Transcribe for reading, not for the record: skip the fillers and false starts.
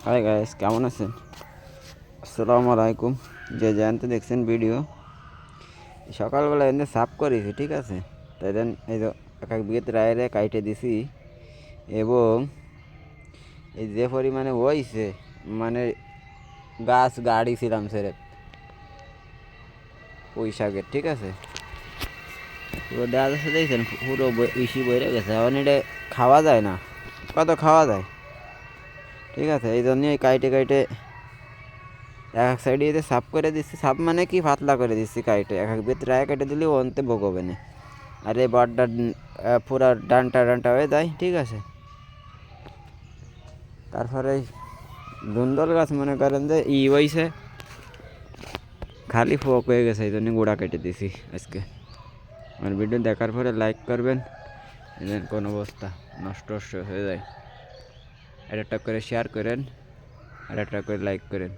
Hi guys, কেমন আছেন? আসসালামু আলাইকুম। যে জানতে দেখছেন ভিডিও, সকালবেলা এনে সাফ করেছি, ঠিক আছে। তাই দেন এই যে এক এক বিঘেতে রায়ের কাইটে দিছি, এবং এই যে পরিমাণে হয়েছে, মানে গাছ গাড়িছিলাম সেরে পুঁই শাকের, ঠিক আছে। পুরো দেখা যাচ্ছে, দেখছেন পুরো ইসি বইরে গেছে। এখন এটা খাওয়া যায় না, কত খাওয়া যায়, ঠিক আছে। এই জন্যই কাইটে কাইটে এক এক সাইডে এতে সাফ করে দিচ্ছি। সাফ মানে কি, পাতলা করে দিচ্ছি কাইটে। এক এক বেত রায় কেটে দিলে অন্তে বকবে না, আর এই বারটা পুরা ডানটা ডানটা হয়ে যায়, ঠিক আছে। তারপরে ধুন্দল গাছ মনে করেন যে হয়েছে, খালি ফোক হয়ে গেছে, এই জন্য গোড়া কেটে দিছি আজকে। আর ভিডিও দেখার পরে লাইক করবেন, এদের কোন অবস্থা নষ্ট হয়ে যায়। আর একটা করে শেয়ার করেন, আর একটা করে লাইক করেন।